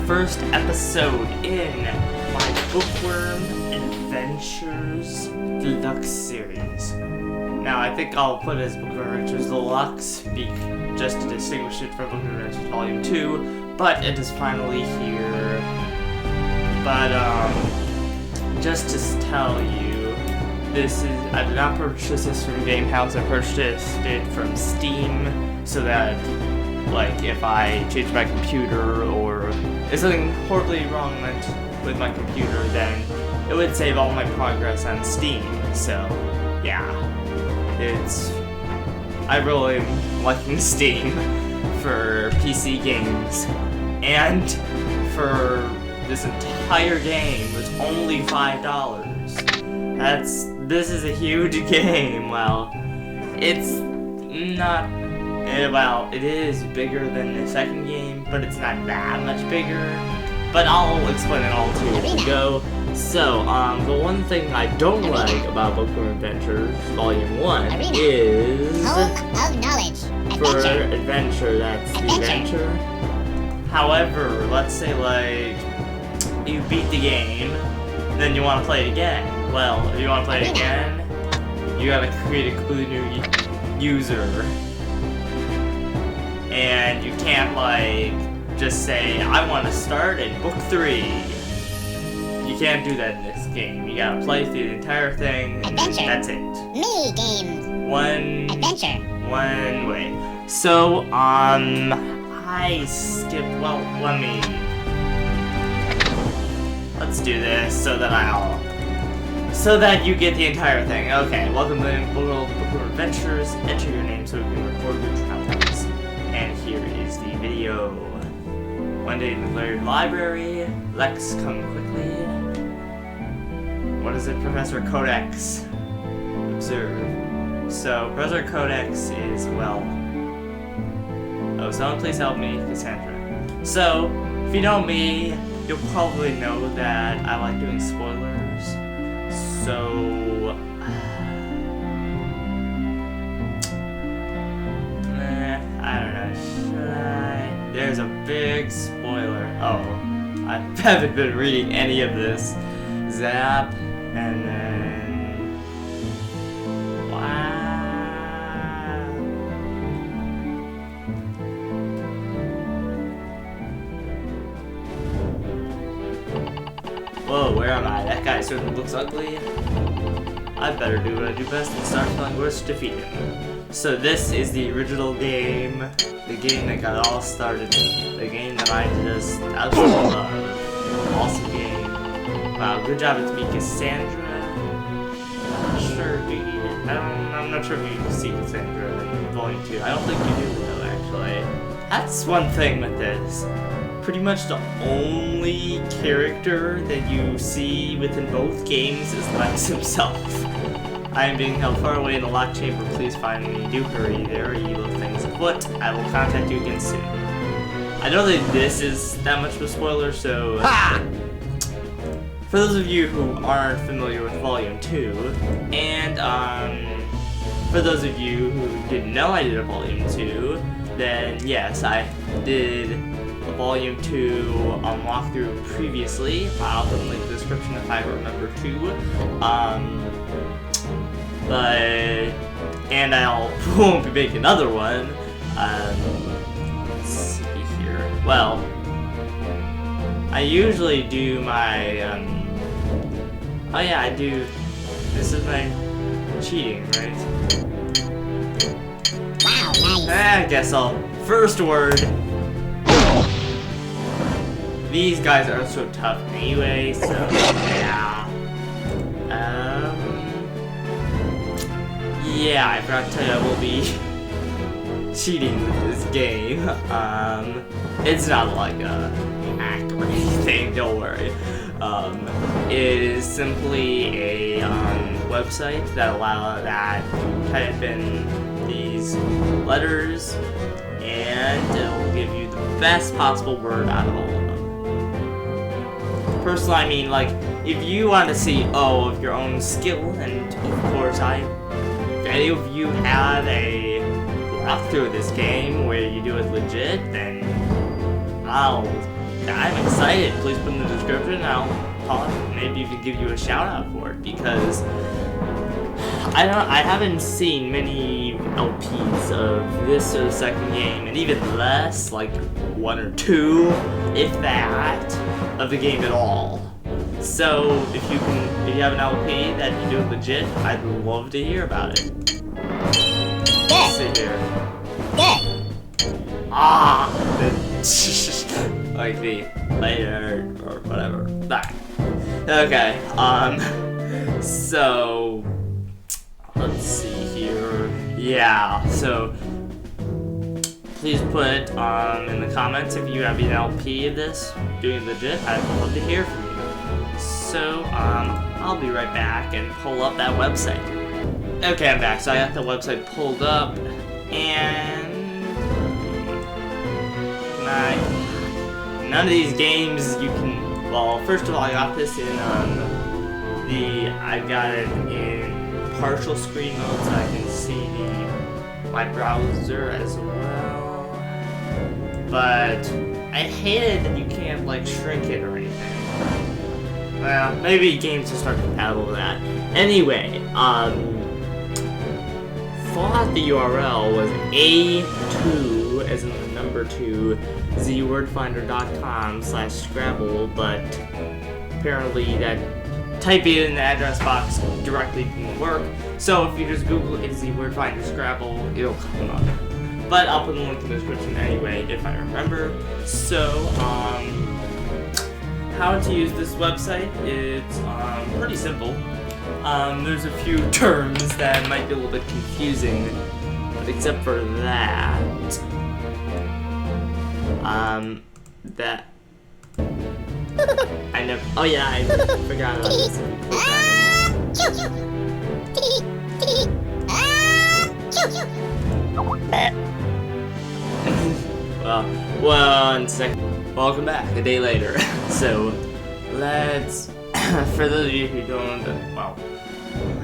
first episode in my Bookworm Adventures Deluxe series. Now, I think I'll put it as Bookworm Adventures Deluxe just to distinguish it from Bookworm Adventures Volume 2, but it is finally here. But, just to tell you, I did not purchase this from Gamehouse. I purchased it from Steam, so that, like, if I change my computer or if something horribly wrong went with my computer, then it would save all my progress on Steam. So, yeah, I really am liking Steam for PC games, and for this entire game was only $5. This is a huge game. Well, it's not, well, it is bigger than the second game, but it's not that much bigger. But I'll explain it all to you as we go. So, the one thing I don't like about Bookworm Adventures Volume 1 is Home of Knowledge. For adventure, that's the adventure. However, let's say, like, you beat the game, then you want to play it again. Well, if you want to play it again, you gotta create a completely new user. And you can't, like, just say, I want to start at book 3. You can't do that in this game. You gotta play through the entire thing, and that's it. Mini games. One way. So, I skipped, well, let's do this so that you get the entire thing. Okay, welcome to the world of Bookworm Adventures. Enter your name so we can record your travels. And here is the video. One day in the library. Lex, come quickly. What is it, Professor Codex? Observe. So, Professor Codex is, well... Oh, someone please help me, Cassandra. So, if you know me, you'll probably know that I like doing spoilers. So, I don't know, should I? There's a big spoiler. Oh, I haven't been reading any of this. Zap, and then, wow. Whoa, where am I? That guy certainly looks ugly. I better do what I do best and start telling words to defeat him. So this is the original game, the game that got all started, the game that I just absolutely love. Awesome game. Wow, good job to me, Cassandra. I'm not sure if you need it. I'm not sure if you can see Cassandra in Volume 2. I don't think you do though, actually. That's one thing with this. Pretty much the only character that you see within both games is Lex himself. I am being held far away in the locked chamber. Please find me. Do hurry. There are evil things afoot. I will contact you again soon. I know that this is that much of a spoiler, so... For those of you who aren't familiar with Volume 2, and for those of you who didn't know I did a Volume 2, then yes, I did a Volume 2 walkthrough previously. I'll put a link in the description if I remember to. And I won't be making another one. Let's see here. Well, I usually do my, oh yeah, I do, this is my cheating, right? Wow, nice. I guess first word. These guys are so tough anyway, so yeah. Yeah, I forgot to tell you I will be cheating with this game. It's not like a hack or anything, don't worry. It is simply a website that you type in these letters and it will give you the best possible word out of all of them. Personally, I mean, like, if you want to see, of your own skill, and of course if any of you have a walkthrough of this game where you do it legit, then I'll I'm excited. Please put in the description and I'll talk. Maybe even give you a shout out for it because I haven't seen many LPs of this or the second game, and even less, like 1 or 2, if that, of the game at all. So if you have an LP that you do legit, I'd love to hear about it. Let's see here. Like the later or whatever. That. Okay. So let's see here. Yeah. So please put in the comments if you have an LP of this doing legit. I'd love to hear from you. So I'll be right back and pull up that website. Okay, I'm back. So I got the website pulled up, and none of these games you can. Well, first of all, I got this in I got it in partial screen mode, so I can see my browser as well. But I hated that you can't like shrink it or anything. Well, maybe games just aren't compatible with that. Anyway, thought the URL was A2, as in the number 2, zwordfinder.com/Scrabble, but apparently that typing it in the address box directly didn't work. So if you just Google zwordfinder Scrabble, it'll come up. But I'll put the link in the description anyway if I remember. So, how to use this website, it's pretty simple. There's a few terms that might be a little bit confusing, but except for that, that I never. Oh yeah, I forgot about this. Well, 1 second. Welcome back, a day later. So, let's, for those of you who don't, well,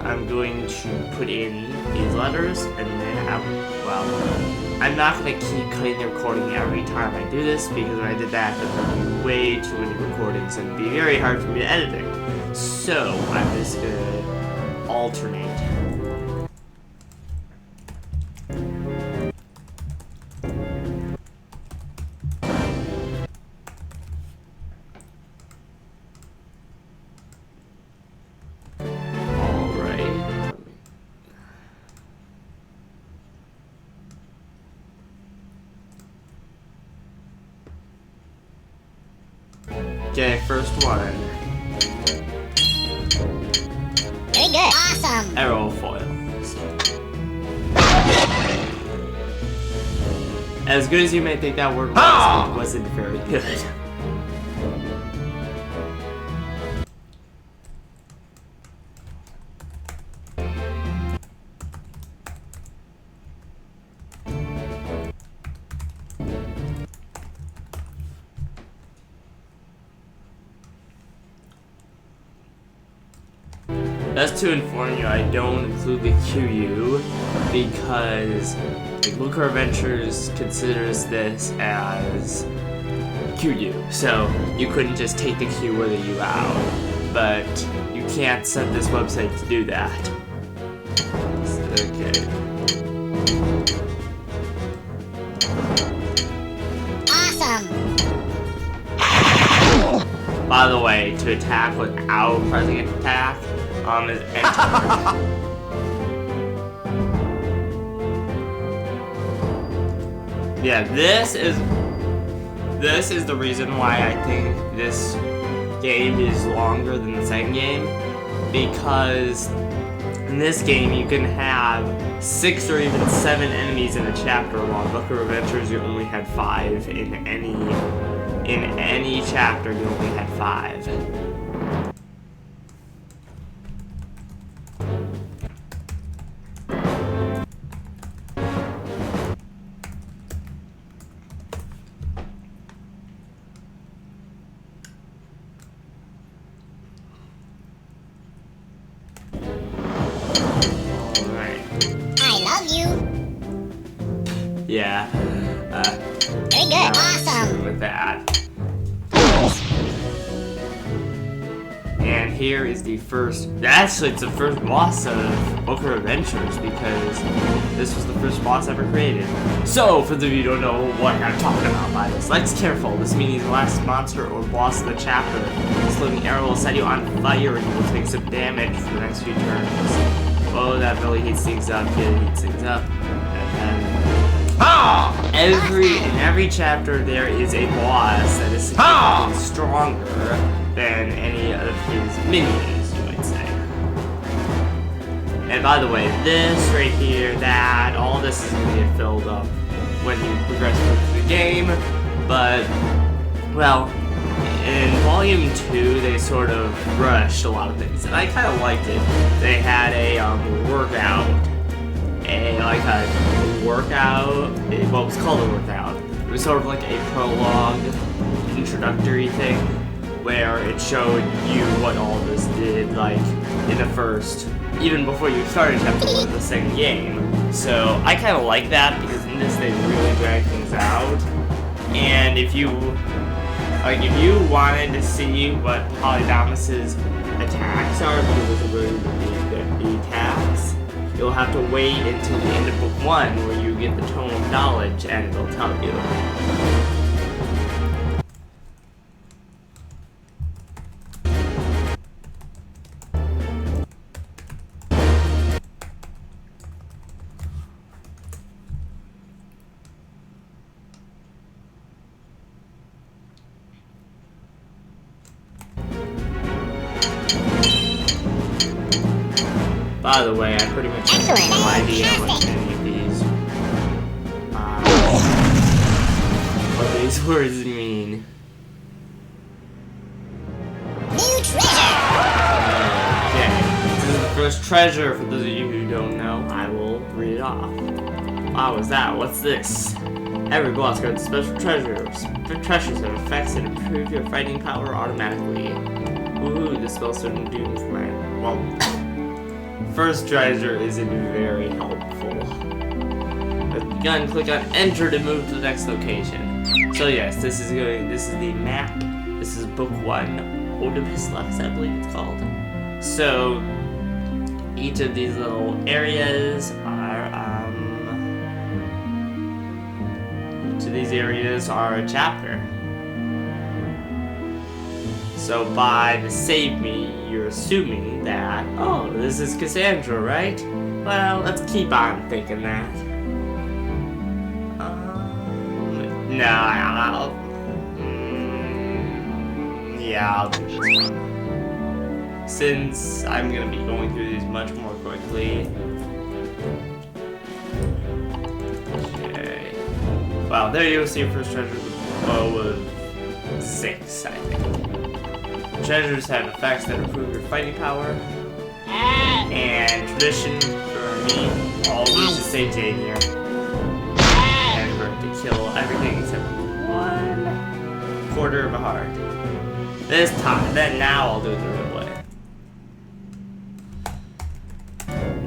I'm going to put in these letters, and then I'm not going to keep cutting the recording every time I do this, because when I did that, there would be way too many recordings, and it'd be very hard for me to edit it. So, I'm just going to alternate. Okay, first one. Very good. Awesome. Aerofoil. As good as you may think that word was, it wasn't very good. Just to inform you, I don't include the QU because Bookworm Adventures considers this as QU. So you couldn't just take the Q or the U out, but you can't set this website to do that. Okay. Awesome. By the way, to attack without pressing attack, is enter. Yeah, this is the reason why I think this game is longer than the second game, because in this game you can have 6 or even 7 enemies in a chapter, while Bookworm Adventures you only had 5 in any chapter. You only had 5. Yeah. Very good. Awesome. With that. here is the first, actually it's the first boss of Bookworm Adventures because this was the first boss ever created. So, for those of you who don't know what I'm talking about by this, let's careful. This means the last monster or boss of the chapter. This living arrow will set you on fire and you will take some damage for the next few turns. Oh, that really heats things up, it heats things up. And then in every chapter there is a boss that is significantly stronger than any of his minions, you might say. And by the way, this right here, that, all this is going to get filled up when you progress through the game. But, well, in Volume 2, they sort of rushed a lot of things, and I kind of liked it. They had a workout. Well, it was called a workout. It was sort of like a prologue, introductory thing, where it showed you what all this did, like, in the first, even before you started chapter 1 of the second game. So, I kind of like that, because in this they really drag things out. And if you wanted to see what Polydamas's attacks are, because those are really the attacks, you'll have to wait until the end of Book 1, where you get the Tome of Knowledge, and it'll tell you. By the way, I pretty much have no idea what any of these words mean. New treasure! Okay, this is the first treasure. For those of you who don't know, I will read it off. Wow, what's that? What's this? Every boss grants special treasures. Treasures have effects that improve your fighting power automatically. Ooh, this spell's certain doom for my... Well... First treasure isn't very helpful. Again, click on enter to move to the next location. So yes, this is the map. This is Book 1, Deluxe, I believe it's called. So each of these little areas are a chapter. So by the save me, you're assuming that, oh, this is Cassandra, right? Well, let's keep on thinking that. I'll do this one. Since I'm gonna be going through these much more quickly. Okay. Wow, there you see your first treasure, the bow of 6, I think. Treasures have effects that improve your fighting power. And tradition for me, always to save Xavier. And for him to kill everything except 1/4 of a heart. This time, then now I'll do it the real way.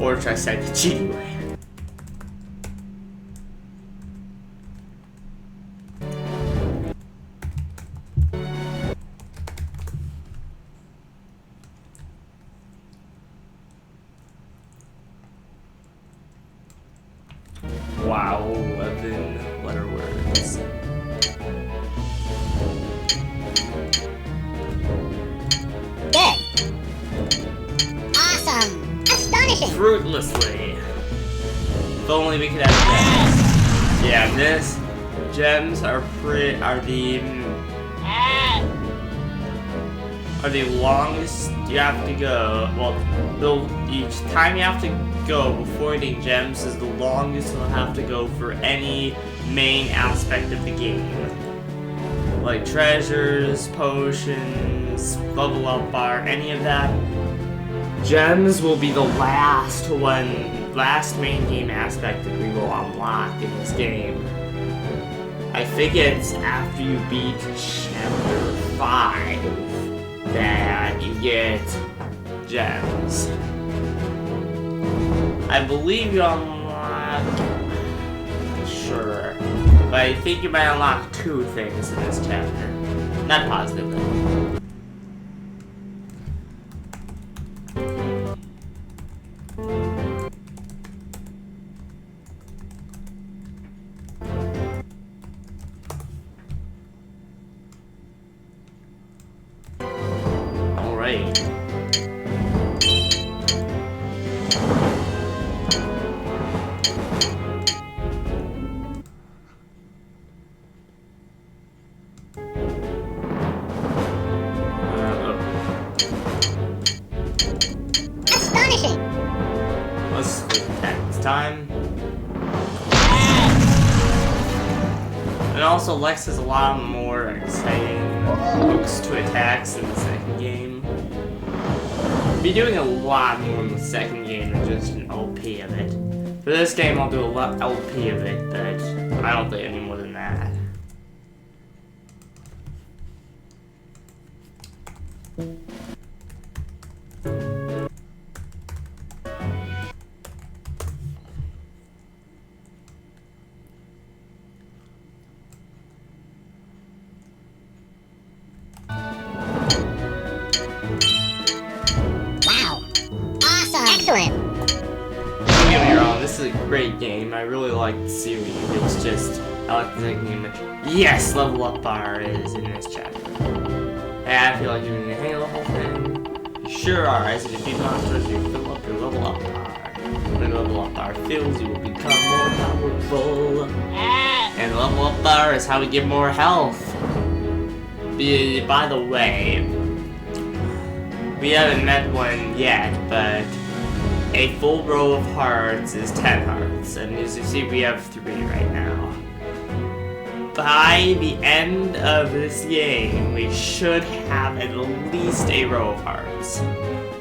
Or try to save the cheating way. Wow, 11 letter words. Good. Awesome. Astonishing. Fruitlessly. If only we could have gems. Yeah, gems are the longest you have to go. Well, each time you have to go before getting gems is the longest you'll have to go for any main aspect of the game. Like treasures, potions, level up bar, any of that. Gems will be the last main game aspect that we will unlock in this game. I think it's after you beat chapter 5 that you get gems. I believe you unlock... Not sure. But I think you might unlock 2 things in this chapter. Not positive though. Alright. Astonishing. Let's look at that this time. And also, Lex has a lot more exciting hooks to attacks in the second game. Be doing a lot more in the second game than just an LP of it. For this game, I'll do a lot LP of it, but I don't think any more than that. Excellent. Don't get me wrong, this is a great game. I really like the series. It's just, I like the second game much. Yes, level up bar is in this chapter. Hey, I feel like you're gonna hang the whole thing. You sure are. As you defeat monsters, you fill up your level up bar. When the level up bar fills, you will become more powerful. And the level up bar is how we get more health. By the way, we haven't met one yet, but a full row of hearts is 10 hearts, and as you see, we have 3 right now. By the end of this game, we should have at least a row of hearts.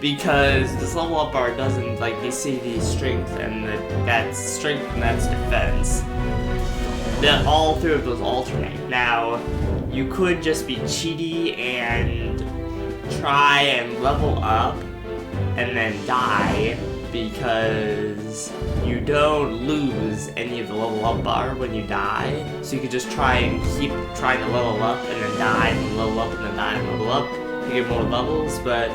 Because this level up bar doesn't, like, you see the strength and that's strength and that's defense. All 3 of those alternate. Now, you could just be cheaty and try and level up and then die, because you don't lose any of the level up bar when you die. So you could just try and keep trying to level up and then die and level up and then die and level up to get more levels. But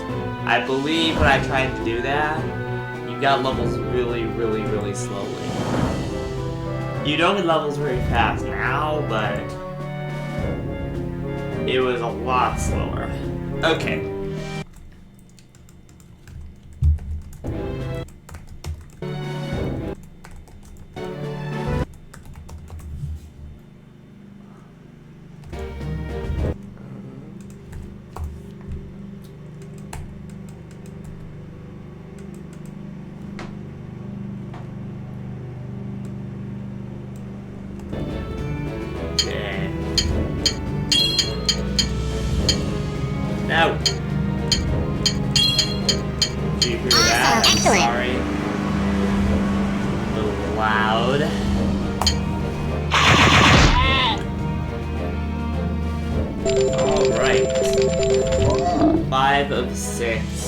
I believe when I tried to do that, you got levels really, really, really slowly. You don't get levels very fast now, but it was a lot slower. Okay. Now, did you hear that? I'm sorry. A little loud. Alright. 5 of 6.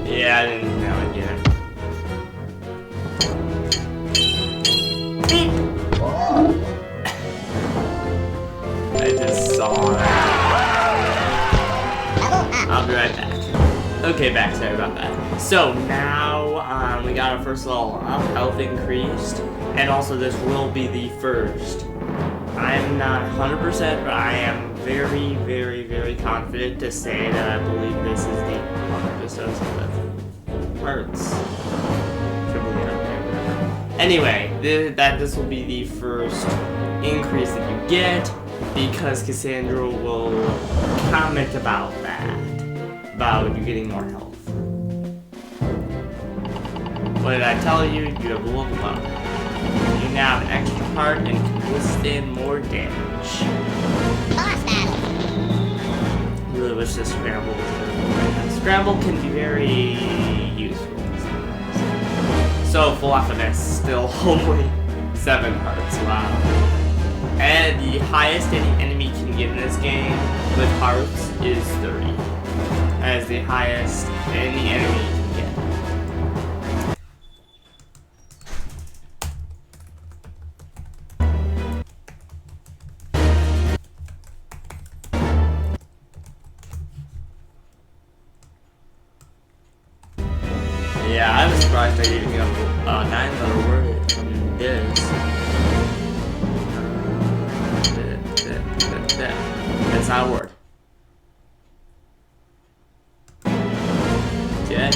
Yeah, I didn't know it yet. I just saw that. I'll be right back. Okay, back. Sorry about that. So now we got our first level up, health increased, and also this will be the first. I'm not 100%, but I am very, very, very confident to say that I believe this is the hearts. Anyway, this will be the first increase that you get, because Cassandra will comment about that, about you getting more health. What did I tell you? You have leveled up. You now have an extra heart and can withstand more damage. Boss battle. Really wish this scramble was available. Scramble can be very useful. So Philophagus still only 7 hearts. Wow. And the highest any enemy can get in this game with hearts is 30. That is the highest any enemy can kind of surprised I didn't get a 9-letter word from this. That's not a word. Okay.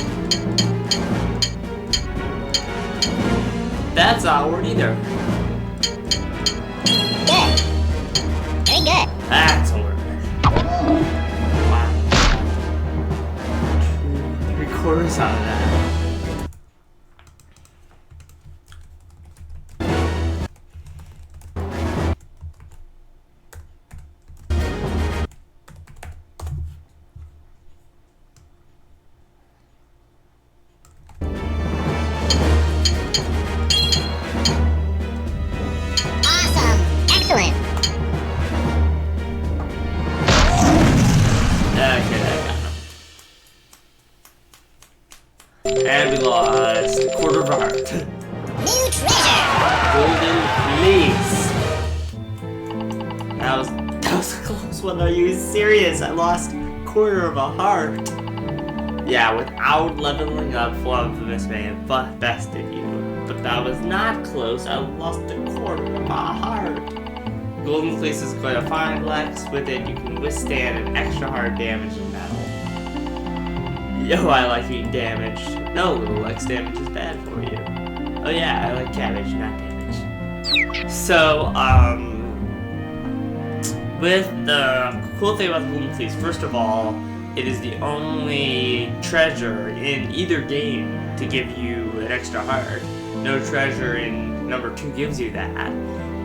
That's not a word either. Good. Very good. That's a word. Wow. 3/4 out of that. Awesome. Excellent. Okay, I got him. And we lost 1/4 of our heart. New treasure. Golden fleece. That was a close one. Are you serious? I lost 1/4 of a heart. Yeah, without leveling up, Flubmas may have bested you. But that was not close. I lost 1/4 of my heart. Golden fleece is quite a fine Lex. With it, you can withstand an extra hard damage in battle. Yo, I like being damaged. No, little Lex, damage is bad for you. Oh yeah, I like cabbage, not damage. So, with the cool thing about the Golden Fleece, first of all, it is the only treasure in either game to give you an extra heart. No treasure in number 2 gives you that.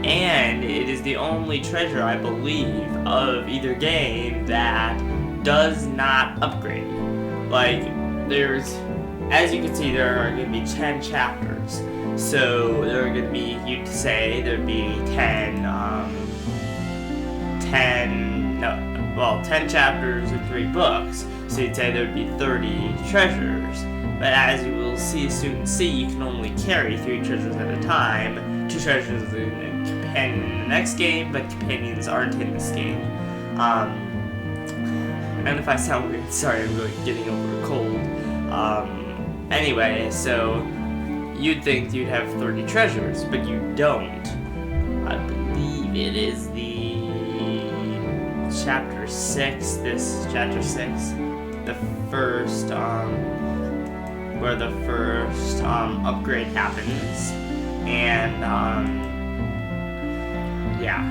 And it is the only treasure, I believe, of either game that does not upgrade. Like, there's, as you can see, there are going to be 10 chapters. So there are going to be, you'd say, there'd be 10 chapters and 3 books. So you'd say there'd be 30 treasures. But as you will soon see, you can only carry 3 treasures at a time. 2 treasures in a companion in the next game, but companions aren't in this game. And if I sound weird, sorry, I'm really getting over a cold. Anyway, so you'd think you'd have 30 treasures, but you don't. I believe it is the chapter 6, the first, where the first, upgrade happens, and, yeah,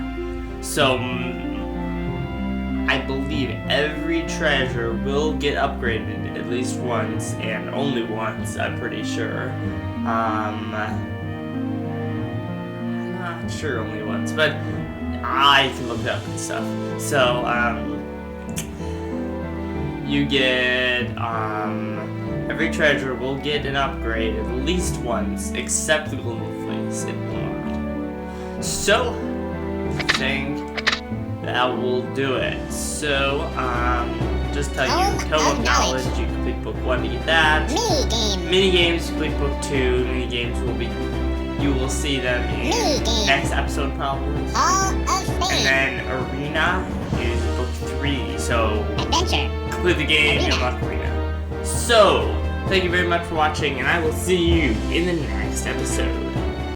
so, I believe every treasure will get upgraded at least once, and only once, I'm pretty sure. I'm not sure only once, but I can look it up and stuff. So, you get, every treasure will get an upgrade at least once, except the Golden Fleece, it will not. So, I think that will do it. So, just tell you, Tome of Knowledge, you complete book 1 to get that. Mini-games, you complete book 2. Mini-games will be, you will see them in next episode probably. And then Arena is book 3, so complete the game, you'll unlock Arena. So, thank you very much for watching, and I will see you in the next episode.